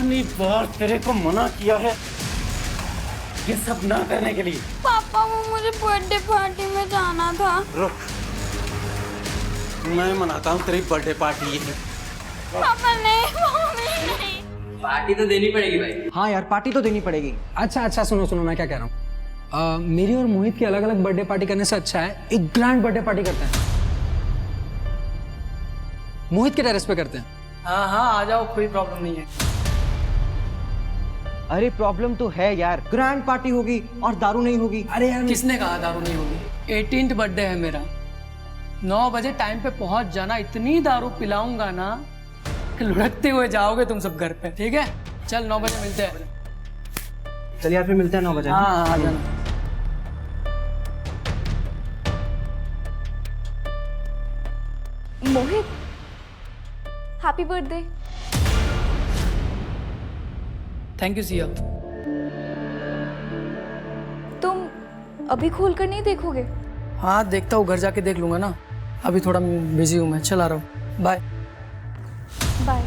कितनी बार तेरे को मना किया है ये सब ना करने के लिए। पापा वो मुझे बर्थडे पार्टी में जाना था। रुक, मैं मनाता हूँ तेरी बर्थडे पार्टी है। पापा नहीं, मम्मी नहीं। पार्टी तो देनी पड़ेगी भाई। हाँ यार, पार्टी तो देनी पड़ेगी। अच्छा सुनो सुनो, मैं क्या कह रहा हूँ, मेरी और मोहित की अलग अलग बर्थडे पार्टी करने से अच्छा है एक ग्रैंड बर्थडे पार्टी करते हैं। मोहित के टेरेस पे करते हैं। हाँ आ जाओ, कोई प्रॉब्लम नहीं है। अरे प्रॉब्लम तो है यार, ग्रैंड पार्टी होगी और दारू नहीं होगी। अरे यार किसने कहा दारू नहीं होगी? 18th बर्थडे है मेरा, 9 बजे टाइम पे पहुंच जाना। इतनी दारू पिलाऊंगा ना कि लुढ़कते हुए जाओगे तुम सब घर पे। ठीक है, चल 9 बजे मिलते हैं। चल यार, फिर मिलते हैं 9 बजे। हाँ आ जाना। Mohit, happy birthday. Thank you Siya. तुम अभी खोल कर नहीं देखोगे? हाँ देखता हूँ, घर जाके देख लूंगा ना। अभी थोड़ा बिजी हूँ मैं, चला रहा हूँ। Bye bye.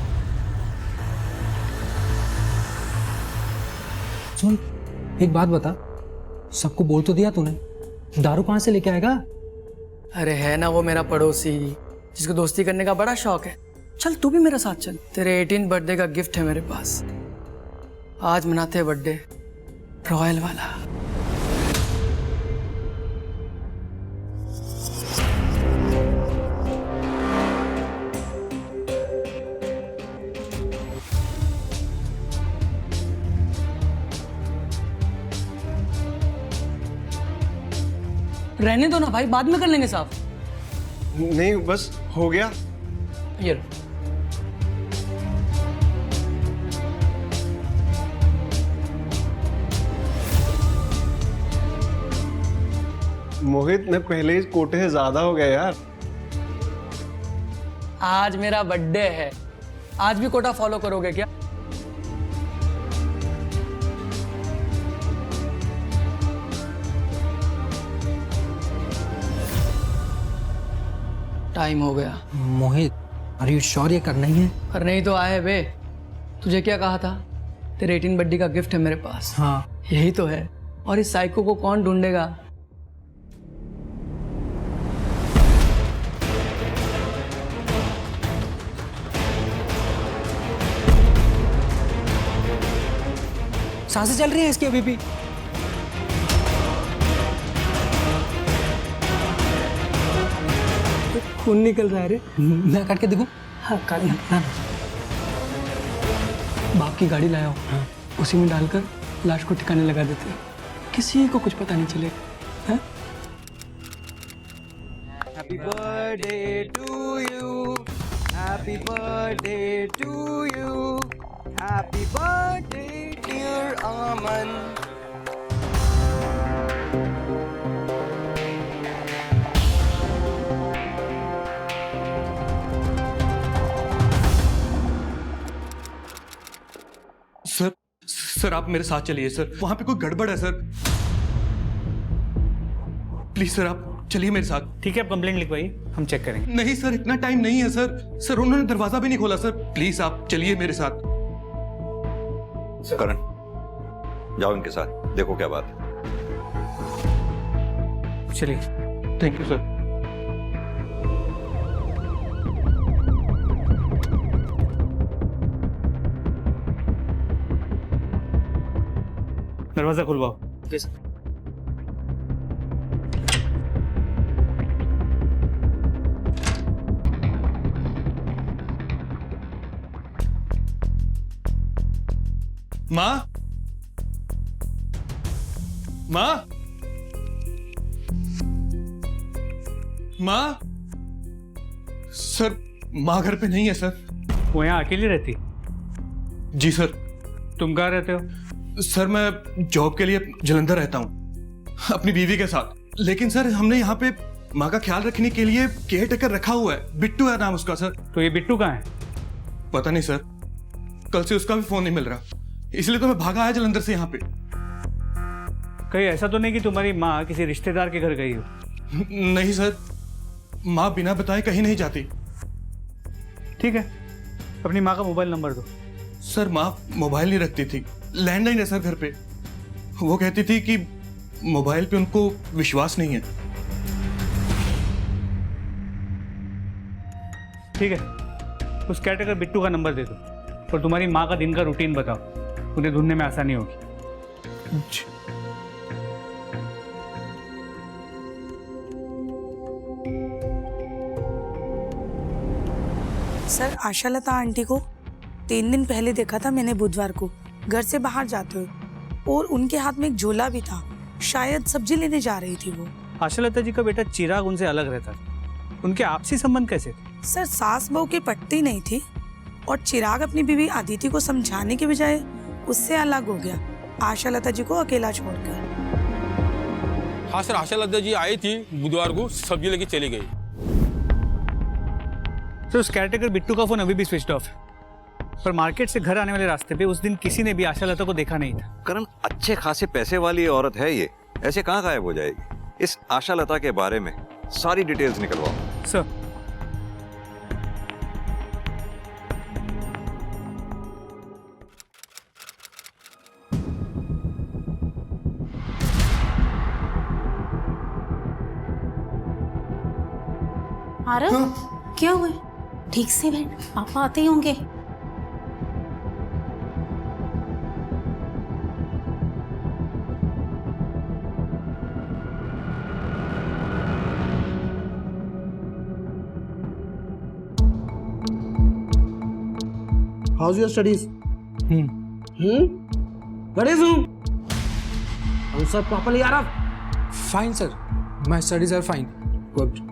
सुन, एक बात बता, सबको बोल तो दिया तूने, दारू कहाँ से लेके आएगा? अरे है ना वो मेरा पड़ोसी जिसको दोस्ती करने का बड़ा शौक है। चल तू भी मेरे साथ चल, तेरे 18th बर्थडे का गिफ्ट है मेरे पास। आज मनाते हैं बर्थडे रॉयल वाला। रहने दो ना भाई, बाद में कर लेंगे साफ। नहीं बस हो गया। ये लो। मोहित ने पहले ही कोटे से ज्यादा हो गया यार। आज मेरा बर्थडे है, आज भी कोटा फॉलो करोगे क्या? टाइम हो गया। मोहित, अरे यू श्योर ये करना ही है? और नहीं तो आए बे। तुझे क्या कहा था? तेरे 18 बर्थडे का गिफ्ट है मेरे पास। हाँ। यही तो है। और इस साइको को कौन ढूंढेगा? सांसें चल रही हैं इसकी अभी भी। खून निकल रहा है रे। मैं काट के देखूं? हाँ काट। ना। बाप की गाड़ी लाया हूँ, उसी में डालकर लाश को ठिकाने लगा देते हैं, किसी को कुछ पता नहीं चलेगा। हाँ? Happy birthday to you, happy birthday to you, happy birthday dear Aman. Sir आप मेरे साथ चलिए सर, वहां पे कोई गड़बड़ है सर। प्लीज सर आप चलिए मेरे साथ। ठीक है, आप कंप्लेंट लिखवाइए, हम चेक करेंगे। नहीं सर, इतना टाइम नहीं है सर। सर उन्होंने दरवाजा भी नहीं खोला सर। प्लीज आप चलिए मेरे साथ। करण, जाओ इनके साथ, देखो क्या बात है। चलिए। Thank you sir. दरवाजा खुलवाओ। Okay sir. माँ, माँ, माँ। सर माँ घर पे नहीं है सर। वो यहाँ अकेली रहती? जी सर। तुम कहाँ रहते हो? सर मैं जॉब के लिए जलंधर रहता हूँ अपनी बीवी के साथ। लेकिन सर हमने यहाँ पे माँ का ख्याल रखने के लिए केयर टेकर रखा हुआ है, बिट्टू है नाम उसका सर। तो ये बिट्टू कहाँ है? पता नहीं सर, कल से उसका भी फोन नहीं मिल रहा, इसलिए तो मैं भागा आया जलंधर से यहाँ पे। कहीं ऐसा तो नहीं कि तुम्हारी माँ किसी रिश्तेदार के घर गई हो? नहीं सर, माँ बिना बताए कहीं नहीं जाती। ठीक है, अपनी माँ का मोबाइल नंबर दो। सर माँ मोबाइल नहीं रखती थी, लैंडलाइन है सर घर पे। वो कहती थी कि मोबाइल पे उनको विश्वास नहीं है। ठीक है, उस कैटेगर बिट्टू का नंबर दे दो और तुम्हारी माँ का दिन का रूटीन बताओ, उन्हें ढूंढने में आसानी होगी। सर, आशालता आंटी को 3 दिन पहले देखा था मैंने बुधवार को घर से बाहर जाते हुए, और उनके हाथ में एक झोला भी था, शायद सब्जी लेने जा रही थी वो। आशालता जी का बेटा चिराग उनसे अलग रहता था, उनके आपसी संबंध कैसे थे? सर, सास बहू की पटती नहीं थी और चिराग अपनी बीवी आदिति को समझाने के बजाय उससे अलग हो गया, आशालता जी को अकेला छोड़कर। हाँ सर, आशालता जी आई थी बुधवार को, सब्जी लेके चली गई। तो उस कैटेगर बिट्टू का फोन अभी भी स्विच ऑफ है, पर मार्केट से घर आने वाले रास्ते पे उस दिन किसी ने भी आशालता को देखा नहीं था। करण, अच्छे खासे पैसे वाली औरत है ये, ऐसे कहाँ गायब हो जाएगी? इस आशालता के बारे में सारी डिटेल्स निकलवाओ। सर, आरव, क्या हुआ? ठीक से बैठ, पापा आते ही होंगे। How's your studies? What is you? Answer properly, Araf. Fine, sir. My studies are fine. Good.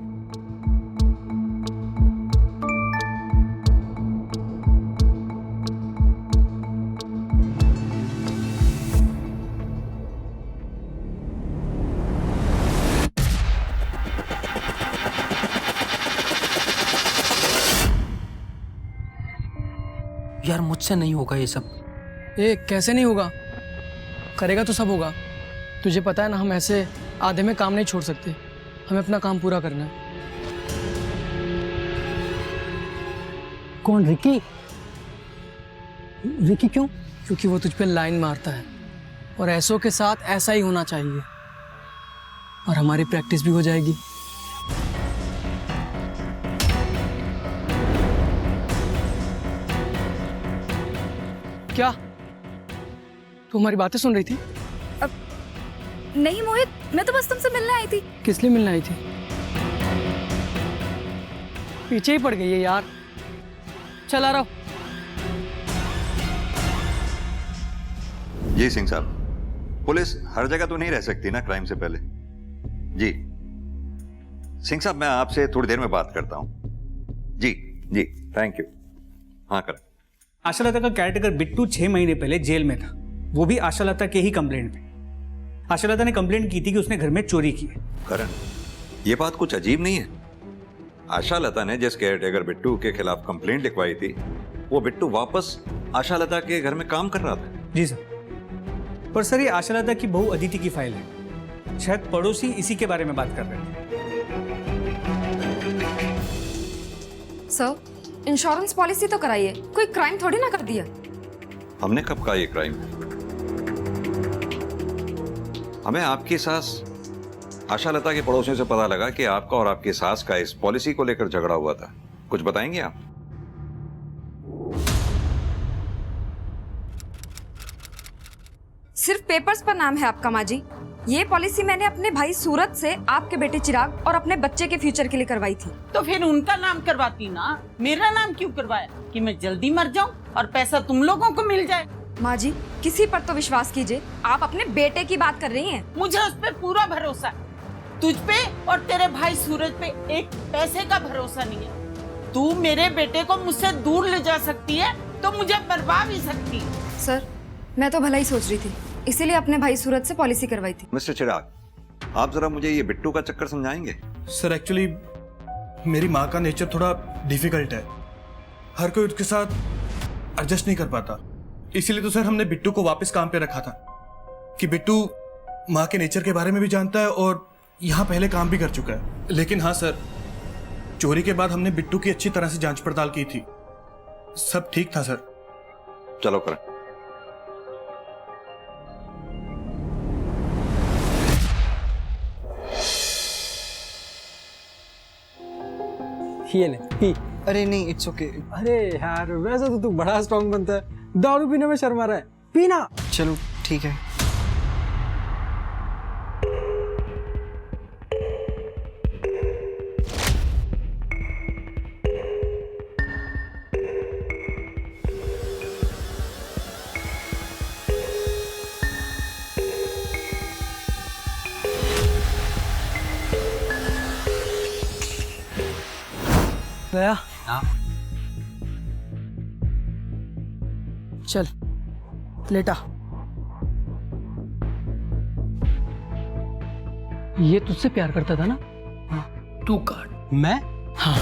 यार, मुझसे नहीं होगा ये सब। कैसे नहीं होगा? करेगा तो सब होगा। तुझे पता है ना, हम ऐसे आधे में काम नहीं छोड़ सकते, हमें अपना काम पूरा करना है। कौन? रिकी? रिकी क्यों? क्योंकि वो तुझ पे लाइन मारता है और ऐसों के साथ ऐसा ही होना चाहिए, और हमारी प्रैक्टिस भी हो जाएगी। क्या तू हमारी बातें सुन रही थी? नहीं मोहित, मैं तो बस तुमसे मिलने आई थी। किस लिए मिलने आई थी? पीछे ही पड़ गई है यार। चल आ रहा हूं। जी सिंह साहब, पुलिस हर जगह तो नहीं रह सकती ना क्राइम से पहले। जी सिंह साहब, मैं आपसे थोड़ी देर में बात करता हूं। जी जी, थैंक यू। हाँ कर। आशालता का कैरेक्टर बिट्टू 6 महीने पहले जेल में था, वो भी आशालता के ही कंप्लेंट पे। आशालता ने कंप्लेंट की थी कि उसने घर में चोरी की है। करण, ये बात कुछ अजीब नहीं है। आशालता ने जिस केयरटेकर बिट्टू के खिलाफ कंप्लेंट लिखवाई थी, वो बिट्टू वापस आशालता के घर में काम कर रहा था। जी सर, पर सर ये आशालता की बहू अदिति की फाइल है, शायद पड़ोसी इसी के बारे में बात कर रहे थे। सर, इंश्योरेंस पॉलिसी तो कराइए, कोई क्राइम थोड़ी ना कर दिया। हमने कब कहा ये क्राइम है? हमें आपकी सास आशालता के पड़ोसियों से पता लगा कि आपका और आपकी सास का इस पॉलिसी को लेकर झगड़ा हुआ था। कुछ बताएंगे आप? सिर्फ पेपर्स पर नाम है आपका माँ जी। ये पॉलिसी मैंने अपने भाई सूरज से आपके बेटे चिराग और अपने बच्चे के फ्यूचर के लिए करवाई थी। तो फिर उनका नाम करवाती ना, मेरा नाम क्यों करवाया कि मैं जल्दी मर जाऊं और पैसा तुम लोगों को मिल जाए? माँ जी, किसी पर तो विश्वास कीजिए, आप अपने बेटे की बात कर रही हैं। मुझे उस पर पूरा भरोसा है, तुझ पे और तेरे भाई सूरज पे एक पैसे का भरोसा नहीं है। तू मेरे बेटे को मुझसे दूर ले जा सकती है तो मुझे मरवा भी सकती है। सर, मैं तो भला ही सोच रही थी, इसीलिए अपने भाई सूरज से पॉलिसी करवाई थी। मिस्टर चिराग, आप जरा मुझे ये बिट्टू का चक्कर समझाएंगे? सर एक्चुअली मेरी माँ का नेचर थोड़ा डिफिकल्ट है, हर कोई उसके साथ एडजस्ट नहीं कर पाता। इसीलिए तो सर हमने बिट्टू को वापस काम पे रखा था कि बिट्टू माँ के नेचर के बारे में भी जानता है और यहाँ पहले काम भी कर चुका है। लेकिन हाँ सर, चोरी के बाद हमने बिट्टू की अच्छी तरह से जांच पड़ताल की थी, सब ठीक था सर। चलो करण। ये ले पी। अरे नहीं, इट्स ओके। अरे यार वैसे तो तू बड़ा स्ट्रांग बनता है, दारू पीने में शर्मा रहा है, पीना। चलो ठीक है। गया? चल लेटा। ये तुझसे प्यार करता था ना? हाँ, तू काट। मैं? हाँ।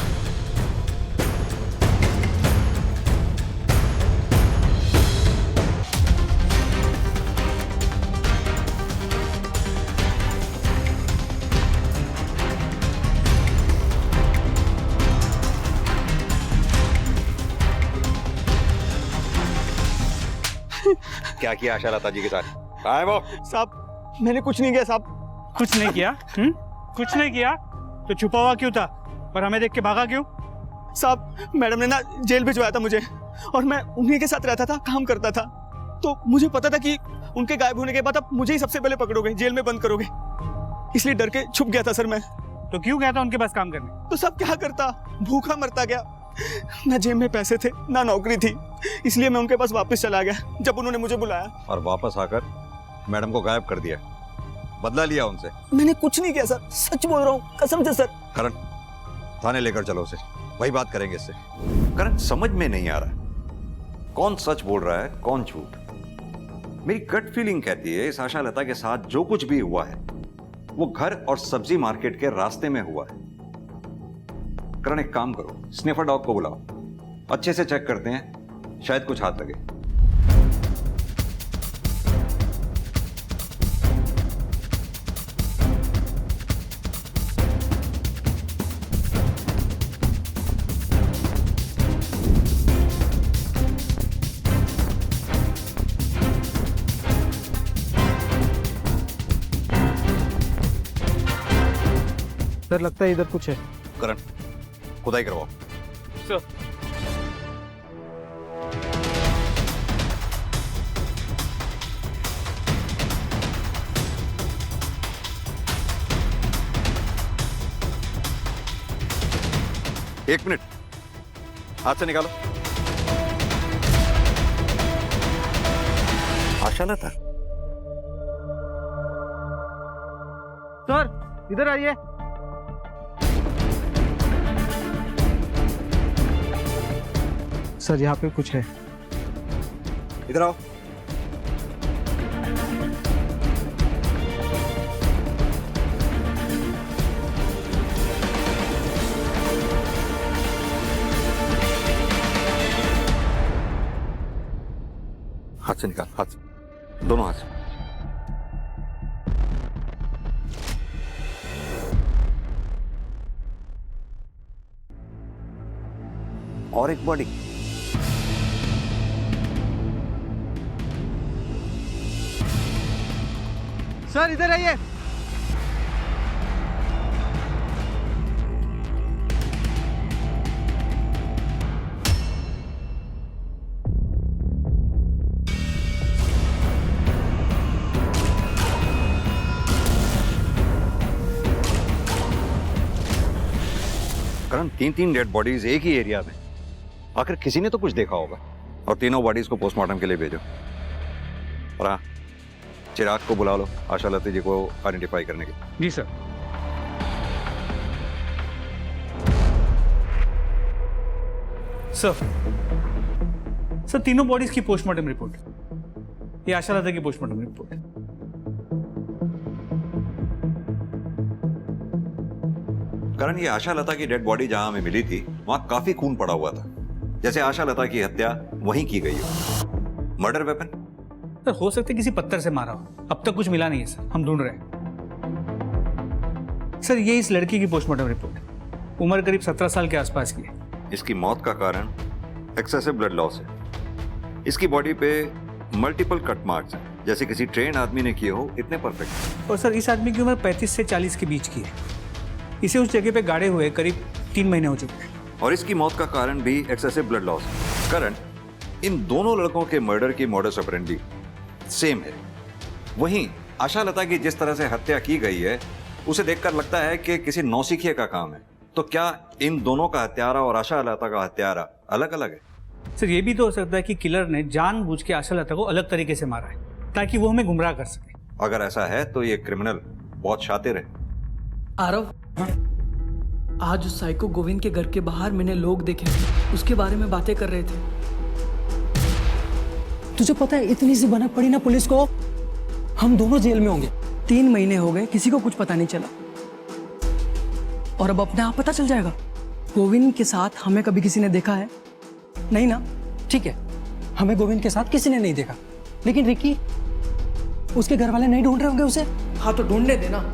क्या किया आशा लता जी के साथ? कहाँ है वो? साहब मैंने कुछ नहीं किया साहब। कुछ नहीं किया? कुछ नहीं किया तो छुपा हुआ क्यों था और हमें देख के भागा क्यों? साहब मैडम ने ना जेल भिजवाया था मुझे, और मैं उन्हीं के साथ रहता था, काम करता था, तो मुझे पता था कि उनके गायब होने के बाद आप मुझे ही सबसे पहले पकड़ोगे, जेल में बंद करोगे, इसलिए डर के छुप गया था सर मैं। तो क्यों गया था उनके पास काम करने? तो सब क्या करता, भूखा मरता गया, ना जेब में पैसे थे ना नौकरी थी, इसलिए मैं उनके पास वापस चला गया जब उन्होंने मुझे बुलाया। और वापस आकर मैडम को गायब कर दिया, बदला लिया उनसे? मैंने कुछ नहीं किया सर, सच बोल रहा हूँ, कसम से सर। करण थाने लेकर चलो उसे, वही बात करेंगे इससे। करण समझ में नहीं आ रहा कौन सच बोल रहा है कौन झूठ। मेरी गट फीलिंग कहती है इस आशा लता के साथ जो कुछ भी हुआ है वो घर और सब्जी मार्केट के रास्ते में हुआ है। करण एक काम करो, स्निफर डॉग को बुलाओ, अच्छे से चेक करते हैं, शायद कुछ हाथ लगे। सर लगता है इधर कुछ है। करण खुदाई करवाओ। सर एक मिनट, हाथ से निकालो। आशा लता? सर इधर आइए। सर यहाँ पे कुछ है। इधर आओ। हाथ से निकाल, हाथ से, दोनों हाथ से। और एक बॉडी। सर इधर आइए। करण तीन डेड बॉडीज एक ही एरिया में, आखिर किसी ने तो कुछ देखा होगा। और तीनों बॉडीज को पोस्टमार्टम के लिए भेजो। और हाँ, चिराग को बुला लो आशा लता जी को आइडेंटिफाई करने के। जी सर। सर तीनों बॉडीज की पोस्टमार्टम रिपोर्ट, ये आशा लता की पोस्टमार्टम रिपोर्ट है। करण ये आशा लता की डेड बॉडी जहां हमें मिली थी वहां काफी खून पड़ा हुआ था, जैसे आशा लता की हत्या वहीं की गई हो। Murder weapon? सर हो सकता है किसी पत्थर से मारा हो, अब तक कुछ मिला नहीं है सर, हम ढूंढ रहे हैं। सर ये इस लड़की की पोस्टमार्टम रिपोर्ट है, उम्र करीब 17 साल के आसपास की है। इसकी मौत का कारण एक्सेसिव ब्लड लॉस है, इसकी बॉडी पे मल्टीपल कट मार्क्स हैं, जैसे किसी ट्रेन आदमी ने किए हो, इतने परफेक्ट। और सर इस आदमी की उम्र 35 से 40 के बीच की है। इसे उस जगह पे गाड़े हुए करीब 3 महीने हो चुके हैं। और इसकी मौत का कारण भी एक्सेसिव ब्लड लॉस। करण, इन दोनों लड़कों के मर्डर की मॉडस ऑपरेंडी सेम है। वहीं आशा लता की जिस तरह से हत्या की गई है, उसे देखकर लगता है कि किसी नौसिखिए का काम है। तो क्या इन दोनों का हत्यारा और आशा लता का हत्यारा अलग अलग है? सर ये भी तो हो सकता है कि किलर ने जानबूझ के आशा लता को अलग तरीके से मारा है ताकि वो हमें गुमराह कर सके। अगर ऐसा है तो ये क्रिमिनल बहुत शातिर है। आरव, आज उस साइको गोविंद के घर के बाहर मैंने लोग देखे, उसके बारे में बातें कर रहे थे। तुझे पता है इतनी सी भनक पड़ी ना पुलिस को, हम दोनों जेल में होंगे। 3 महीने हो गए, किसी को कुछ पता नहीं चला, और अब अपने आप पता चल जाएगा। गोविंद के साथ हमें कभी किसी ने देखा है? नहीं ना? ठीक है, हमें गोविंद के साथ किसी ने नहीं देखा, लेकिन रिकी, उसके घर वाले नहीं ढूंढ रहे होंगे उसे? हाँ तो ढूंढने देना।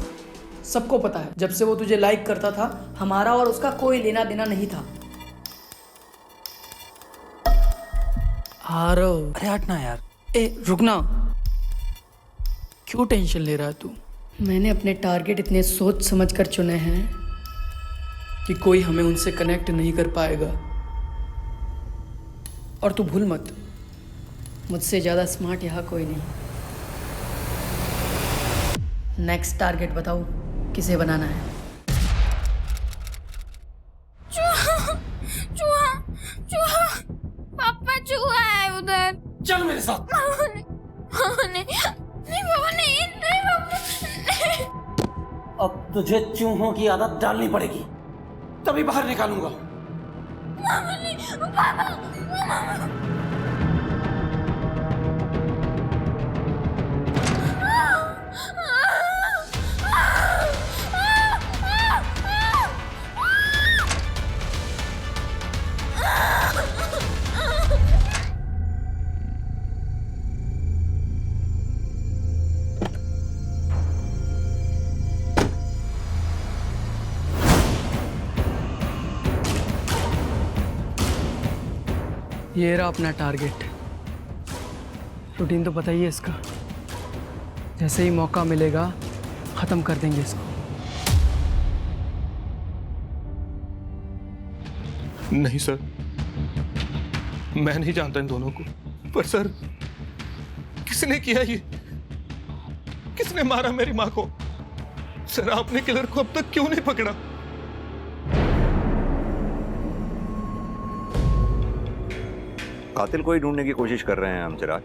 सबको पता है, जब से वो तुझे लाइक करता था, हमारा और उसका कोई लेना देना नहीं था। आरव, अरे हट ना यार। ए रुकना, क्यों टेंशन ले रहा है तू? मैंने अपने टारगेट इतने सोच समझ कर चुने हैं कि कोई हमें उनसे कनेक्ट नहीं कर पाएगा। और तू भूल मत, मुझसे ज़्यादा स्मार्ट यहाँ कोई नहीं। नेक्स्ट टारगेट बताओ, किसे बनाना है? चूहा, चूहा, चूहा, पापा चूहा है उधर। चल मेरे साथ। नहीं पापा नहीं पापा। अब तुझे चूहों की आदत डालनी पड़ेगी, तभी बाहर निकालूंगा। पापा। ये रहा अपना टारगेट। रूटीन तो पता ही है इसका, जैसे ही मौका मिलेगा खत्म कर देंगे इसको। नहीं सर, मैं नहीं जानता इन दोनों को, पर सर किसने किया ये? किसने मारा मेरी माँ को? सर आपने किलर को अब तक क्यों नहीं पकड़ा? कातिल को ही ढूंढने की कोशिश कर रहे हैं हम चिराग,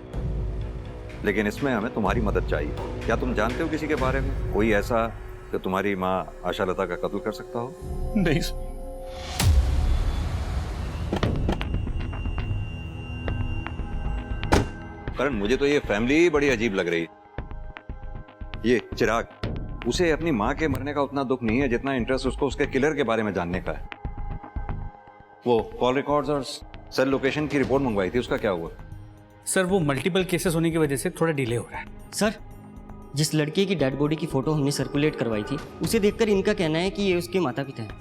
लेकिन इसमें हमें तुम्हारी मदद चाहिए। क्या तुम जानते हो किसी के बारे में, कोई ऐसा कि तुम्हारी माँ आशा लता का कत्ल कर सकता हो? नहीं सर। करण, मुझे तो ये फैमिली ही बड़ी अजीब लग रही है। ये चिराग, उसे अपनी माँ के मरने का उतना दुख नहीं है जितना इंटरेस्ट उसको उसके किलर के बारे में जानने का है। वो कॉल रिकॉर्ड्स और सेल लोकेशन की रिपोर्ट मंगवाई थी, उसका क्या हुआ? सर वो मल्टीपल केसेस होने की वजह से थोड़ा डिले हो रहा है। सर, जिस लड़के की डेड बॉडी की फोटो हमने सर्कुलेट करवाई थी, उसे देखकर इनका कहना है कि ये उसके माता पिता हैं।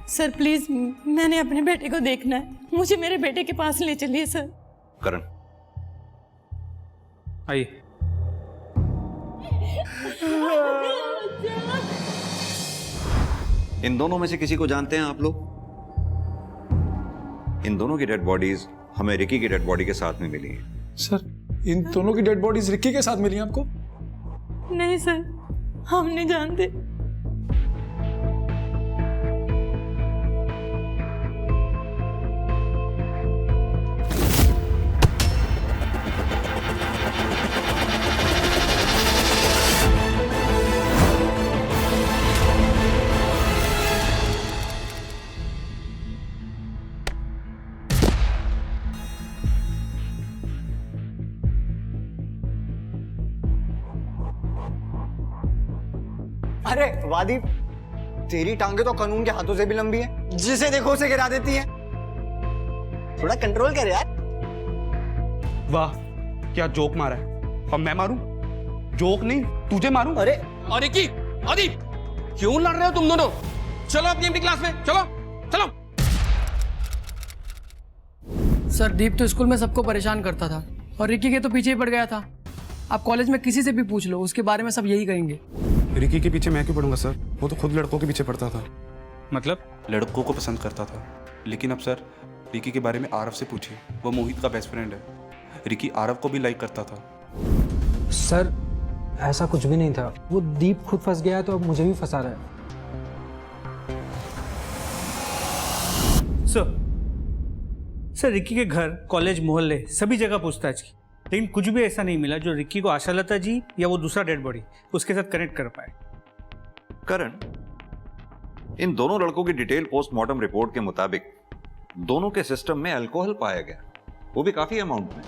सर प्लीज, मैंने अपने बेटे को देखना है, मुझे मेरे बेटे के पास ले चलिए सर। करण, आइए। इन दोनों में से किसी को जानते हैं आप लोग? इन दोनों की डेड बॉडीज हमें रिकी की डेड बॉडी के साथ में मिली हैं। सर, इन दोनों की डेड बॉडीज रिकी के साथ मिली हैं आपको? नहीं सर, हम नहीं जानते। अरे वादी, तेरी टांगे तो कानून के हाथों से भी लंबी है, जिसे देखो उसे गिरा देती है। थोड़ा कंट्रोल कर यार। वाह, क्या जोक मारा है। अब मैं मारूं? जोक नहीं, तुझे मारूं? अरे अरे की आदि, क्यों लड़ रहे हो तुम दोनों? चलो अपनी अपनी क्लास में, चलो चलो। सर दीप तो स्कूल में सबको परेशान करता था और रिकी के तो पीछे ही पड़ गया था। आप कॉलेज में किसी से भी पूछ लो, उसके बारे में सब यही कहेंगे। रिकी के पीछे मैं क्यों पढ़ूंगा सर? वो तो खुद लड़कों के पीछे पड़ता था। मतलब? लड़कों को पसंद करता था। लेकिन अब सर रिकी के बारे में आरव से पूछिए, वो मोहित का बेस्ट फ्रेंड है। रिकी आरव को भी लाइक करता था। सर ऐसा कुछ भी नहीं था, वो दीप खुद फंस गया है तो अब मुझे भी फंसा रहा है। सर रिकी के घर, कॉलेज, मोहल्ले सभी जगह पूछताछ की, लेकिन कुछ भी ऐसा नहीं मिला जो रिकी को आशालता जी या वो दूसरा डेड बॉडी उसके साथ कनेक्ट कर पाए। करण, इन दोनों लड़कों की डिटेल पोस्टमार्टम रिपोर्ट के मुताबिक दोनों के सिस्टम में अल्कोहल पाया गया, वो भी काफी अमाउंट में।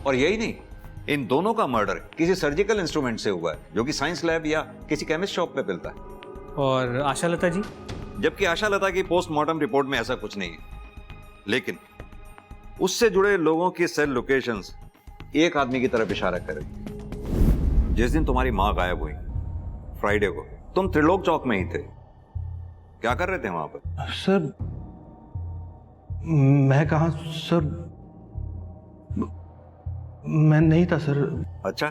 और यही नहीं, इन दोनों का मर्डर किसी सर्जिकल इंस्ट्रूमेंट से हुआ है जो कि साइंस लैब या किसी केमिस्ट शॉप पे मिलता है। और आशालता जी? जबकि आशालता की पोस्टमार्टम रिपोर्ट में ऐसा कुछ नहीं है, लेकिन उससे जुड़े लोगों की सेल लोकेशंस एक आदमी की तरफ इशारा कर रही। जिस दिन तुम्हारी मां गायब हुई, फ्राइडे को, तुम त्रिलोक चौक में ही थे। क्या कर रहे थे वहां पर? सर मैं कहा सर, मैं नहीं था सर। अच्छा,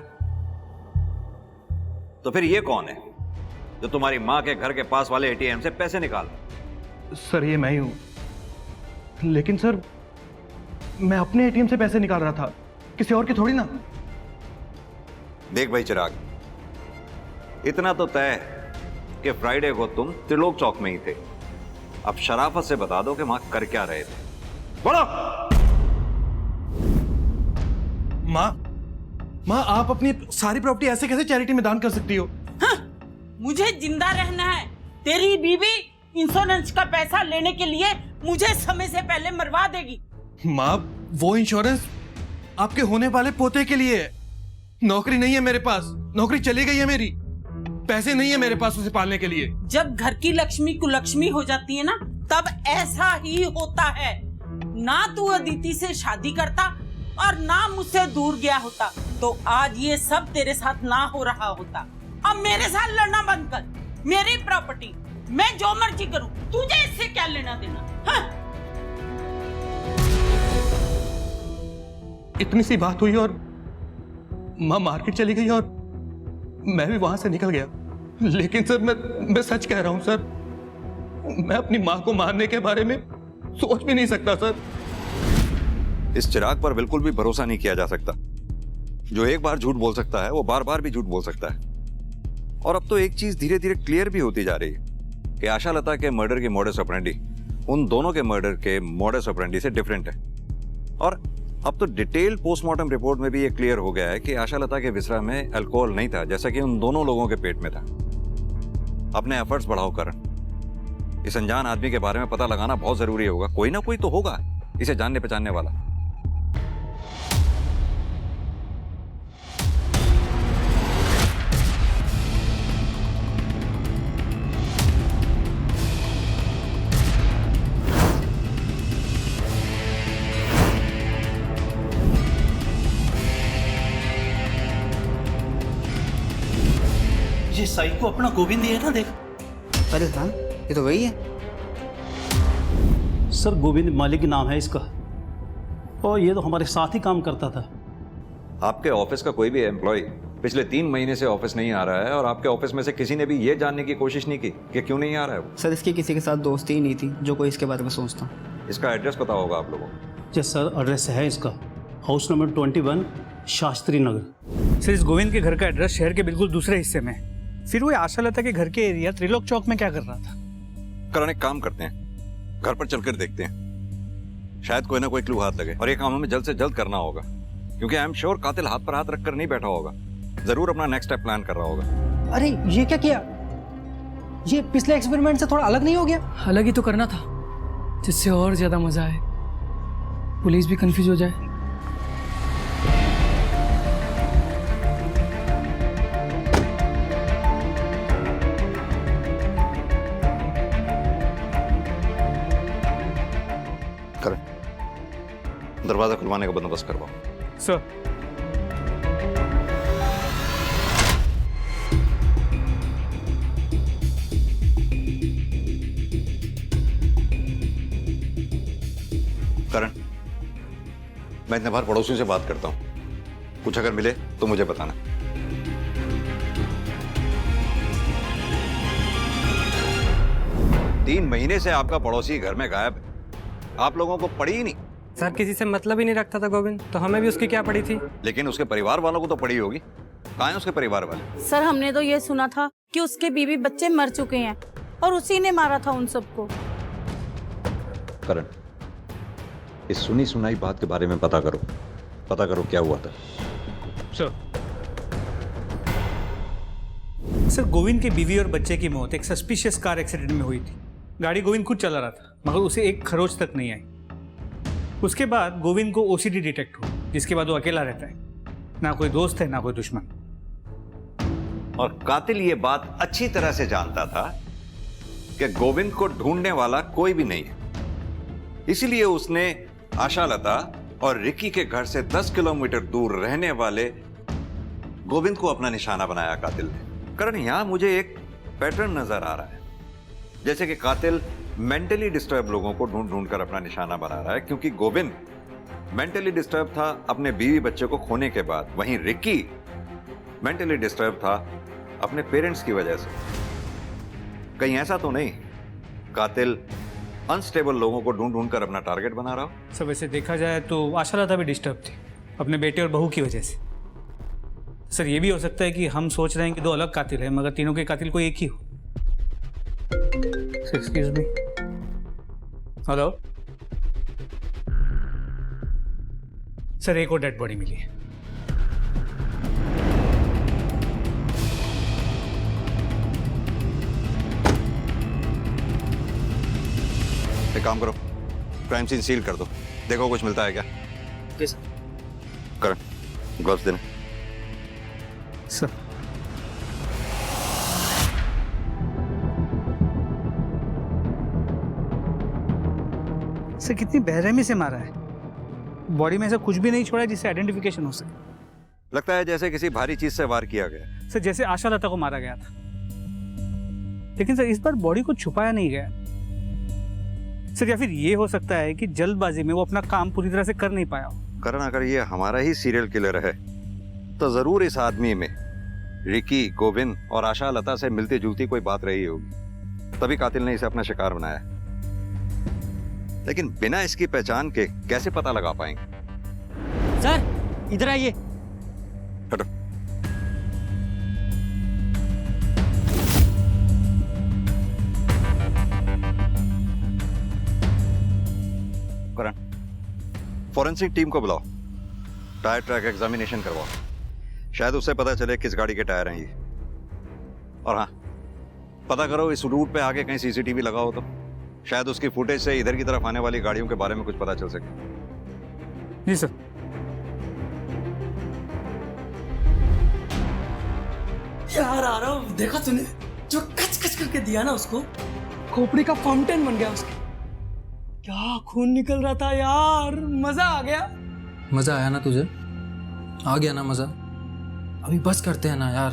तो फिर ये कौन है जो तुम्हारी मां के घर के पास वाले एटीएम से पैसे निकाल? सर ये मैं ही हूं, लेकिन सर मैं अपने एटीएम से पैसे निकाल रहा था, किसी और की थोड़ी ना। देख भाई चिराग, इतना तो तय है कि फ्राइडे को तुम त्रिलोक चौक में ही थे। अब शराफत से बता दो कि वहां कर क्या रहे थे। बोलो। माँ आप अपनी सारी प्रॉपर्टी ऐसे कैसे चैरिटी में दान कर सकती हो? हाँ, मुझे जिंदा रहना है। तेरी बीवी इंश्योरेंस का पैसा लेने के लिए मुझे समय से पहले मरवा देगी। माँ वो इंश्योरेंस आपके होने वाले पोते के लिए है। नौकरी नहीं है मेरे पास, नौकरी चली गई है मेरी, पैसे नहीं है मेरे पास उसे पालने के लिए। जब घर की लक्ष्मी कुलक्ष्मी हो जाती है ना, तब ऐसा ही होता है। ना तू अदिति से शादी करता और ना मुझसे दूर गया होता तो आज ये सब तेरे साथ ना हो रहा होता। अब मेरे साथ लड़ना बंद कर। मेरी प्रॉपर्टी, मैं जो मर्जी करूं, तुझे इससे क्या लेना देना? हाँ? इतनी सी बात हुई और माँ मार्केट चली गई और मैं भी वहां से निकल गया। लेकिन सर मैं सच कह रहा हूं सर, मैं अपनी माँ को मारने के बारे में सोच भी नहीं सकता सर। इस चिराग पर बिल्कुल भी भरोसा नहीं किया जा सकता। जो एक बार झूठ बोल सकता है वो बार बार भी झूठ बोल सकता है। और अब तो एक चीज धीरे धीरे क्लियर भी होती जा रही है कि आशालता के मर्डर की मोडस ऑपरेंडी उन दोनों के मर्डर के मोडस ऑपरेंडी से डिफरेंट है। और अब तो डिटेल पोस्टमार्टम रिपोर्ट में भी ये क्लियर हो गया है कि आशालता के विसरा में अल्कोहल नहीं था, जैसा कि उन दोनों लोगों के पेट में था। अपने एफर्ट्स बढ़ाओ करण। इस अनजान आदमी के बारे में पता लगाना बहुत जरूरी होगा। कोई ना कोई तो होगा इसे जानने पहचानने वाला। ये साइको अपना गोविंद ही है ना, देख। अरे हाँ, ये तो वही है। सर गोविंद मालिक नाम है इसका, और ये तो हमारे साथ ही काम करता था। आपके ऑफिस का कोई भी एम्प्लॉय पिछले 3 महीने से ऑफिस नहीं आ रहा है और आपके ऑफिस में से किसी ने भी ये जानने की कोशिश नहीं की कि क्यों नहीं आ रहा है वो? सर इसकी किसी के साथ दोस्ती ही नहीं थी जो कोई इसके बारे में सोचता। इसका एड्रेस पता होगा आप लोगों को? जी सर, एड्रेस है इसका house number 21 Shastri Nagar. Sir इस गोविंद के घर का एड्रेस शहर के बिल्कुल दूसरे हिस्से में। फिर वो आशालता के घर के एरिया त्रिलोक चौक में क्या कर रहा था? करण, एक काम करते हैं, घर पर चलकर देखते हैं, शायद कोई ना कोई क्लू हाथ लगे। और ये काम हमें जल्द से जल्द करना होगा, क्योंकि आई एम श्योर कातिल हाथ पर हाथ रखकर नहीं बैठा होगा, जरूर अपना नेक्स्ट स्टेप प्लान कर रहा होगा। अरे ये क्या किया? ये पिछले एक्सपेरिमेंट से थोड़ा अलग नहीं हो गया? अलग ही तो करना था, जिससे और ज्यादा मजा आए, पुलिस भी कंफ्यूज हो जाए। दरवाजा खुलवाने का बंदोबस्त करवाओ। सर करण, मैं इतने बार पड़ोसियों से बात करता हूँ, कुछ अगर मिले तो मुझे बताना। तीन महीने से आपका पड़ोसी घर में गायब है, आप लोगों को पड़ी ही नहीं। सर किसी से मतलब ही नहीं रखता था गोविंद, तो हमें भी उसकी क्या पड़ी थी। लेकिन उसके परिवार वालों को तो पड़ी होगी। कहाँ हैं उसके परिवार वाले? सर हमने तो ये सुना था कि उसके बीवी बच्चे मर चुके हैं और उसी ने मारा था उन सबको। करण, इस सुनी सुनाई बात के बारे में पता करो क्या हुआ था। सर गोविंद की बीवी और बच्चे की मौत एक सस्पिशियस कार एक्सीडेंट में हुई थी। गाड़ी गोविंद खुद चला रहा था, मगर उसे एक खरोच तक नहीं आई। उसके बाद गोविंद को ओसीडी डिटेक्ट हुआ, जिसके बाद वो अकेला रहता है, ना कोई दोस्त है ना कोई दुश्मन। और कातिल ये बात अच्छी तरह से जानता था कि गोविंद को ढूंढने वाला कोई भी नहीं है, इसीलिए उसने आशालता और रिकी के घर से 10 किलोमीटर दूर रहने वाले गोविंद को अपना निशाना बनाया कातिल ने। करण, यहां मुझे एक पैटर्न नजर आ रहा है, जैसे कि कातिल मेंटली डिस्टर्ब लोगों को ढूंढ ढूंढ कर अपना निशाना बना रहा है, क्योंकि गोविंद मेंटली डिस्टर्ब था अपने बीवी बच्चे को खोने के बाद, वहीं रिकी मेंटली डिस्टर्ब था अपने पेरेंट्स की वजह से। कहीं ऐसा तो नहीं कातिल अनस्टेबल लोगों को ढूंढ ढूंढ कर अपना टारगेट बना रहा हो? सब ऐसे देखा जाए तो आशालता भी डिस्टर्ब थी अपने बेटे और बहू की वजह से। सर ये भी हो सकता है कि हम सोच रहे हैं कि दो अलग कातिल हैं, मगर तीनों के कातिल कोई एक ही हो। Excuse me. हेलो सर, एक और डेड बॉडी मिली है। एक काम करो, क्राइम सीन सील कर दो, देखो कुछ मिलता है क्या। Okay sir. करण, ग्लव्स देना। सर सर कितनी बेरहमी से मारा है, बॉडी में ऐसा कुछ भी नहीं छोड़ा जिससे आइडेंटिफिकेशन हो सके। लगता है जैसे किसी भारी चीज से वार किया गया। सर जैसे आशालता को मारा गया था, लेकिन सर इस बार बॉडी को छुपाया नहीं गया। सर या फिर ये हो सकता है कि जल्दबाजी में वो अपना काम पूरी तरह से कर नहीं पाया हो। करण, अगर ये हमारा ही सीरियल किलर है तो जरूर इस आदमी में रिकी, गोविंद और आशालता से मिलती जुलती कोई बात रही होगी, तभी कातिल ने इसे अपना शिकार बनाया। लेकिन बिना इसकी पहचान के कैसे पता लगा पाएंगे? सर इधर आइए। हटो। करण, फॉरेंसिक टीम को बुलाओ, टायर ट्रैक एग्जामिनेशन करवाओ, शायद उससे पता चले किस गाड़ी के टायर हैं ये। और हाँ, पता करो इस रूट पे आगे कहीं सीसीटीवी लगा हो तो शायद उसकी फुटेज से इधर की तरफ आने वाली गाड़ियों के बारे में कुछ पता चल सके। जी सर। यार आरव, देखा तूने जो कच कच करके दिया ना उसको, खोपड़ी का फाउंटेन बन गया उसके। क्या खून निकल रहा था यार, मजा आ गया। मजा आया ना तुझे? आ गया ना मजा? अभी बस करते हैं ना यार,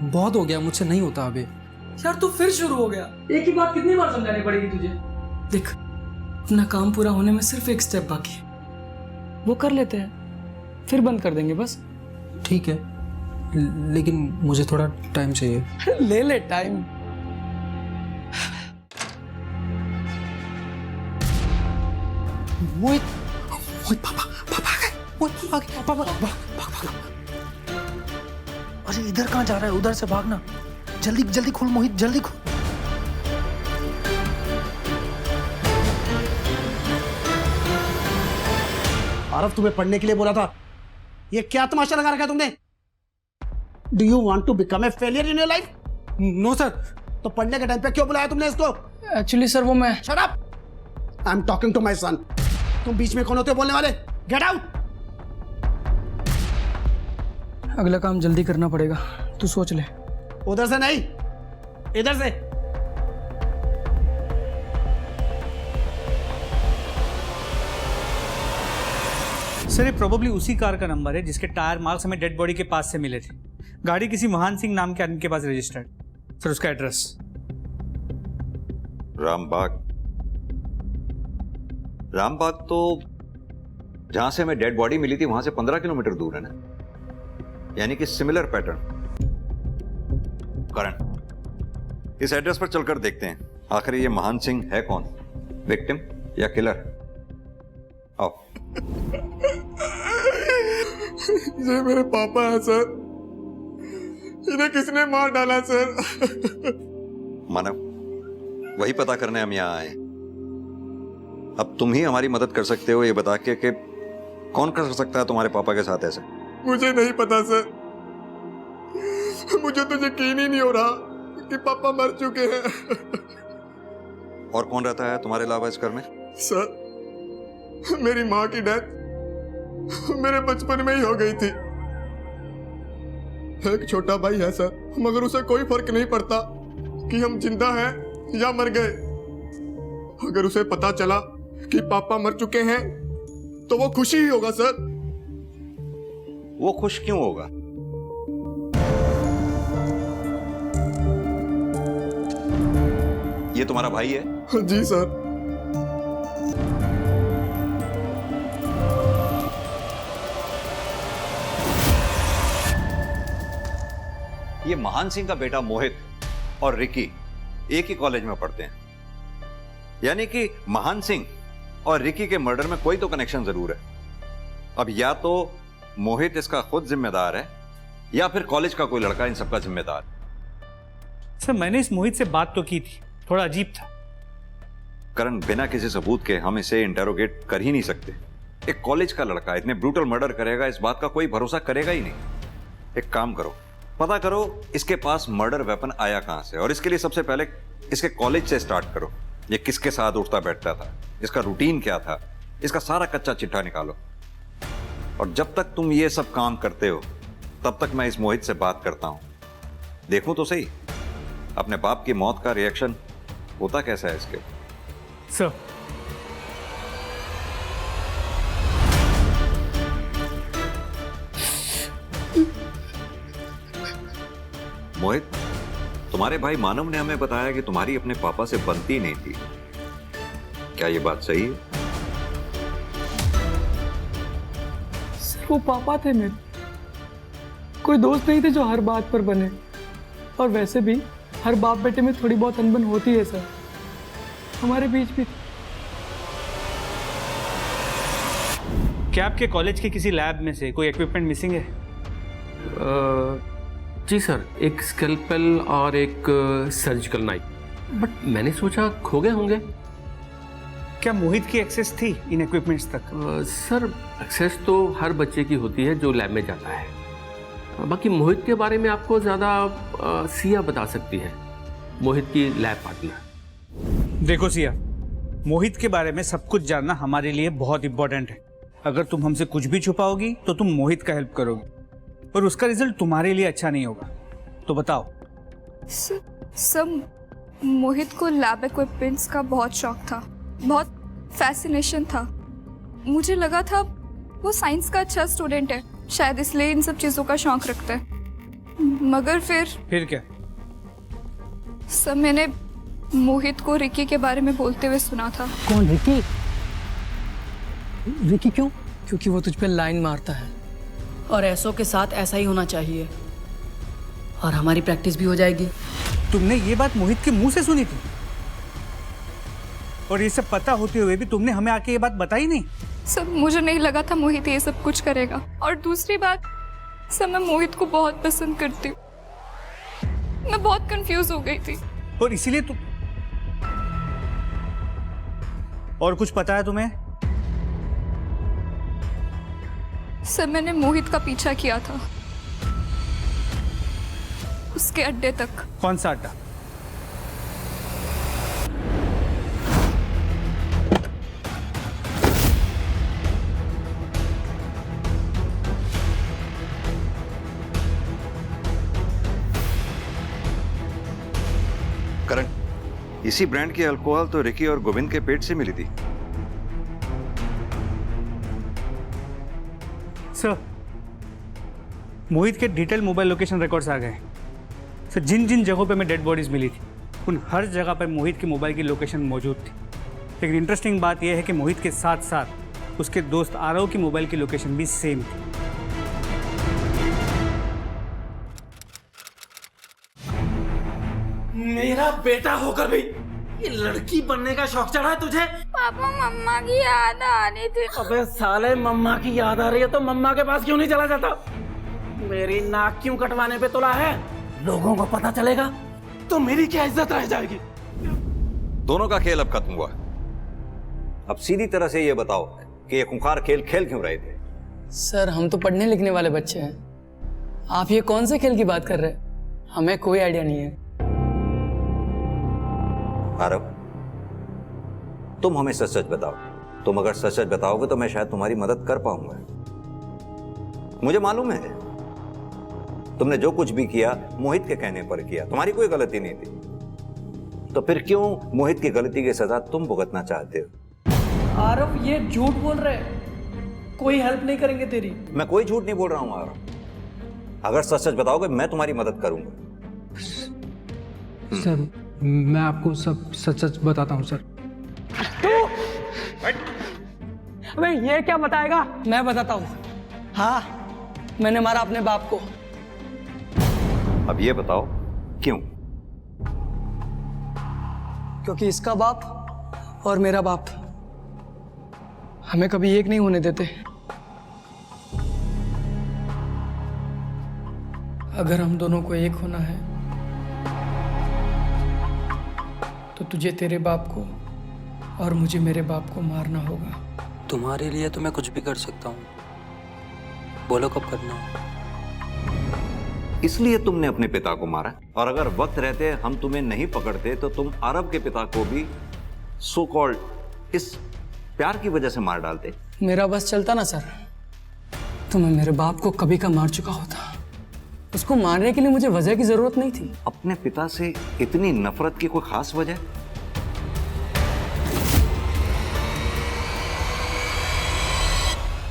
बहुत हो गया, मुझसे नहीं होता अभी। यार तू फिर शुरू हो गया, एक ही बात कितनी बार समझानी पड़ेगी तुझे। देख, अपना काम पूरा होने में सिर्फ एक स्टेप बाकी है, वो कर लेते हैं, फिर बंद कर देंगे बस। ठीक है, लेकिन मुझे थोड़ा टाइम चाहिए। ले ले टाइम। मोहित, पापा आ गए। मोहित आ गए, पापा भाग। अरे इधर कहाँ जा रहा है? उधर से भागना। जल्दी जल्दी खोल मोहित, जल्दी खोल। आरव, तुम्हें पढ़ने के लिए बोला था, ये क्या तमाशा लगा रखा है तुमने? Do you want to become a failure in your life? No sir. तो पढ़ने के टाइम पे क्यों बुलाया तुमने इसको? एक्चुअली सर वो मैं। Shut up! I am talking to my son. तुम बीच में कौन होते हो बोलने वाले? Get out! अगला काम जल्दी करना पड़ेगा, तू सोच ले। उधर से नहीं, इधर से। सर ये प्रोबेबली उसी कार का नंबर है जिसके टायर मार्क्स हमें डेड बॉडी के पास से मिले थे। गाड़ी किसी महान सिंह नाम के आदमी के पास रजिस्टर्ड। सर उसका एड्रेस रामबाग। रामबाग तो जहां से हमें डेड बॉडी मिली थी वहां से 15 किलोमीटर दूर है ना, यानी कि सिमिलर पैटर्न। करण, इस एड्रेस पर चलकर देखते हैं आखिर ये महान सिंह है कौन, विक्टिम या किलर। आओ। ये मेरे पापा हैं सर, इन्हें किसने मार डाला सर? मानव, वही पता करने हम यहाँ आए। अब तुम ही हमारी मदद कर सकते हो ये बता के कि कौन कर सकता है तुम्हारे पापा के साथ ऐसे। मुझे नहीं पता सर, मुझे तो यकीन ही नहीं हो रहा कि पापा मर चुके हैं। और कौन रहता है तुम्हारे अलावा इस घर में? सर, मेरी माँ की डेथ मेरे बचपन में ही हो गई थी। एक छोटा भाई है सर, मगर उसे कोई फर्क नहीं पड़ता कि हम जिंदा हैं या मर गए। अगर उसे पता चला कि पापा मर चुके हैं तो वो खुशी ही होगा सर। वो खुश क्यों होगा? ये तुम्हारा भाई है? जी सर। ये महान सिंह का बेटा मोहित और रिकी एक ही कॉलेज में पढ़ते हैं, यानी कि महान सिंह और रिकी के मर्डर में कोई तो कनेक्शन जरूर है। अब या तो मोहित इसका खुद जिम्मेदार है या फिर कॉलेज का कोई लड़का इन सबका जिम्मेदार। सर, मैंने इस मोहित से बात तो की थी, थोड़ा अजीब था। करण, बिना किसी सबूत के हम इसे इंटेरोगेट कर ही नहीं सकते। एक कॉलेज का लड़का इतने ब्रूटल मर्डर करेगा, इस बात का कोई भरोसा करेगा ही नहीं। एक काम करो, पता करो इसके पास मर्डर वेपन आया कहां से, और इसके लिए सबसे पहले इसके कॉलेज से स्टार्ट करो। ये किसके साथ उठता बैठता था, इसका रूटीन क्या था, इसका सारा कच्चा चिट्ठा निकालो। और जब तक तुम ये सब काम करते हो तब तक मैं इस मोहित से बात करता हूं। देखूं तो सही अपने बाप की मौत का रिएक्शन होता कैसा है इसके। सर, मोहित, तुम्हारे भाई मानव ने हमें बताया कि तुम्हारी अपने पापा से बनती नहीं थी, क्या ये बात सही है? सर, वो पापा थे मेरे, कोई दोस्त नहीं थे जो हर बात पर बने। और वैसे भी हर बाप बेटे में थोड़ी बहुत अनबन होती है सर, हमारे बीच भी। क्या आपके कॉलेज के किसी लैब में से कोई इक्विपमेंट मिसिंग है? जी सर, एक स्कैल्पेल और एक सर्जिकल नाइफ, बट मैंने सोचा खो गए होंगे। क्या मोहित की एक्सेस थी इन इक्विपमेंट्स तक? सर, एक्सेस तो हर बच्चे की होती है जो लैब में जाता है। बाकी मोहित के बारे में आपको ज़्यादा सिया बता सकती है, मोहित की लैब पार्टनर। देखो सिया, मोहित के बारे में सब कुछ जानना हमारे लिए बहुत इंपॉर्टेंट है। अगर तुम हमसे कुछ भी छुपाओगी तो तुम मोहित का हेल्प करोगी और उसका रिजल्ट तुम्हारे लिए अच्छा नहीं होगा। तो बताओ। सब मोहित को लैब इक्विपमेंट्स का बहुत शौक था, बहुत फैसिनेशन था। मुझे लगा था वो साइंस का अच्छा स्टूडेंट है, शायद इसलिए इन सब चीज़ों का शौक रखता है। मगर फिर क्या? सब मैंने मोहित को रिकी के बारे में बोलते हुए सुना था। कौन रिकी? रिकी क्यों? क्योंकि वो तुझ पे लाइन मारता है और ऐसों के साथ ऐसा ही होना चाहिए, और हमारी प्रैक्टिस भी हो जाएगी। तुमने ये बात मोहित के मुंह से सुनी थी, और ये सब पता होते हुए भी तुमने हमें आके ये बात बताई नहीं? सब मुझे नहीं लगा था मोहित ये सब कुछ करेगा। और दूसरी बात, सब मैं मोहित को बहुत पसंद करती हूँ। मैं बहुत कंफ्यूज हो गई थी। और इसीलिए तुम। और कुछ पता है तुम्हें? सब मैंने मोहित का पीछा किया था उसके अड्डे तक। कौन सा अड्डा? करण, इसी ब्रांड की अल्कोहल तो रिकी और गोविंद के पेट से मिली थी। सर, मोहित के डिटेल मोबाइल लोकेशन रिकॉर्ड्स आ गए। सर, जिन जिन जगहों पे हमें डेड बॉडीज मिली थी उन हर जगह पर मोहित की मोबाइल की लोकेशन मौजूद थी। लेकिन इंटरेस्टिंग बात यह है कि मोहित के साथ साथ उसके दोस्त आरव की मोबाइल की लोकेशन भी सेम थी। मेरा बेटा होकर भी ये लड़की बनने का शौक चढ़ा है तुझे? पापा मम्मा की याद आ रही थी। अबे साले, मम्मा की याद आ रही है तो मम्मा के पास क्यों नहीं चला जाता? मेरी नाक क्यों कटवाने पे तुला है? लोगों को पता चलेगा तो मेरी क्या इज्जत रह जाएगी? दोनों का खेल अब खत्म हुआ। अब सीधी तरह से ये बताओ कि ये खूंखार खेल खेल क्यों रहे थे? सर हम तो पढ़ने लिखने वाले बच्चे हैं, आप ये कौन से खेल की बात कर रहे हैं? हमें कोई आइडिया नहीं है। आरव, तुम हमें सच सच बताओ। तुम अगर सच सच बताओगे तो मैं शायद तुम्हारी मदद कर पाऊंगा। मुझे मालूम है तुमने जो कुछ भी किया मोहित के कहने पर किया, तुम्हारी कोई गलती नहीं थी। तो फिर क्यों मोहित की गलती की सजा तुम भुगतना चाहते हो? आरव ये झूठ बोल रहे हैं, कोई हेल्प नहीं करेंगे तेरी। मैं कोई झूठ नहीं बोल रहा हूं आरव, अगर सच सच बताओगे मैं तुम्हारी मदद करूंगा। सर मैं आपको सब सच सच बताता हूँ सर। अबे ये क्या बताएगा? मैं बताता हूँ। हाँ, मैंने मारा अपने बाप को। अब ये बताओ क्यों? क्योंकि इसका बाप और मेरा बाप हमें कभी एक नहीं होने देते। अगर हम दोनों को एक होना है तो तुझे तेरे बाप को और मुझे मेरे बाप को मारना होगा। तुम्हारे लिए तो मैं कुछ भी कर सकता हूँ, बोलो कब करना है। इसलिए तुमने अपने पिता को मारा, और अगर वक्त रहते हम तुम्हें नहीं पकड़ते तो तुम आरव के पिता को भी सो कॉल्ड इस प्यार की वजह से मार डालते। मेरा बस चलता ना सर तो मैं मेरे बाप को कभी का मार चुका होता। उसको मारने के लिए मुझे वजह की जरूरत नहीं थी। अपने पिता से इतनी नफरत की कोई खास वजह?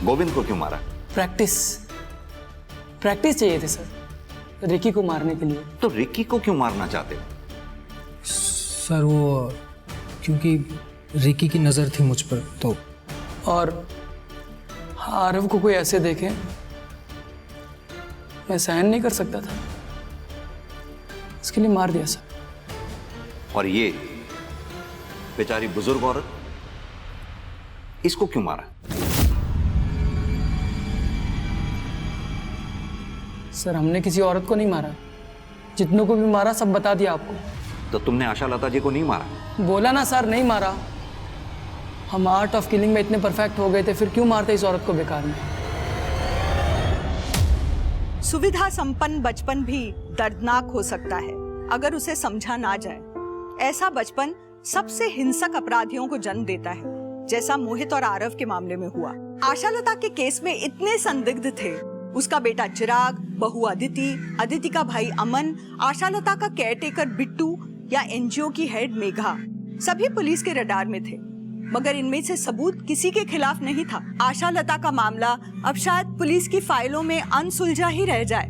गोविंद को क्यों मारा? प्रैक्टिस चाहिए थी सर, रिकी को मारने के लिए। तो रिकी को क्यों मारना चाहते हो? सर वो क्योंकि रिकी की नजर थी मुझ पर तो। और आरव को कोई ऐसे देखे मैं सहन नहीं कर सकता था, इसके लिए मार दिया सर। और ये बेचारी बुजुर्ग औरत, इसको क्यों मारा? सर हमने किसी औरत को नहीं मारा, जितनों को भी मारा सब बता दिया आपको। तो तुमने आशा लता जी को नहीं मारा? बोला ना सर, नहीं मारा। हम आर्ट ऑफ किलिंग में इतने परफेक्ट हो गए थे, फिर क्यों मारते इस औरत को बेकार में? सुविधा संपन्न बचपन भी दर्दनाक हो सकता है अगर उसे समझा ना जाए। ऐसा बचपन सबसे हिंसक अपराधियों को जन्म देता है, जैसा मोहित और आरव के मामले में हुआ। आशालता के केस में इतने संदिग्ध थे, उसका बेटा चिराग, बहू अदिति का भाई अमन, आशालता का केयरटेकर बिट्टू या एनजीओ की हेड मेघा, सभी पुलिस के रडार में थे, मगर इनमें से सबूत किसी के खिलाफ नहीं था। आशालता का मामला अब शायद पुलिस की फाइलों में अनसुलझा ही रह जाए,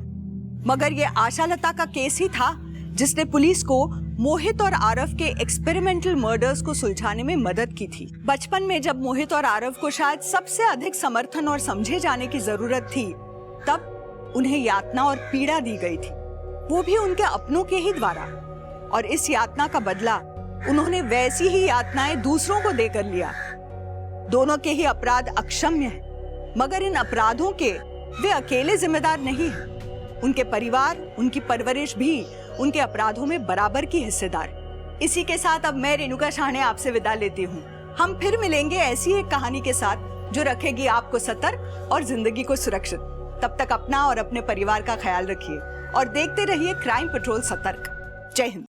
मगर ये आशालता का केस ही था जिसने पुलिस को मोहित और आरव के एक्सपेरिमेंटल मर्डर्स को सुलझाने में मदद की थी। बचपन में जब मोहित और आरव को शायद सबसे अधिक समर्थन और समझे जाने की जरूरत थी, तब उन्हें यातना और पीड़ा दी गई थी, वो भी उनके अपनों के ही द्वारा। और इस यातना का बदला उन्होंने वैसी ही यातनाएं दूसरों को देकर लिया। दोनों के ही अपराध अक्षम्य हैं, मगर इन अपराधों के वे अकेले जिम्मेदार नहीं हैं। उनके परिवार, उनकी परवरिश भी उनके अपराधों में बराबर की हिस्सेदार। इसी के साथ अब मैं रेणुका शाहने आपसे विदा लेती हूँ। हम फिर मिलेंगे ऐसी एक कहानी के साथ जो रखेगी आपको सतर्क और जिंदगी को सुरक्षित। तब तक अपना और अपने परिवार का ख्याल रखिए और देखते रहिए क्राइम पेट्रोल सतर्क। जय हिंद।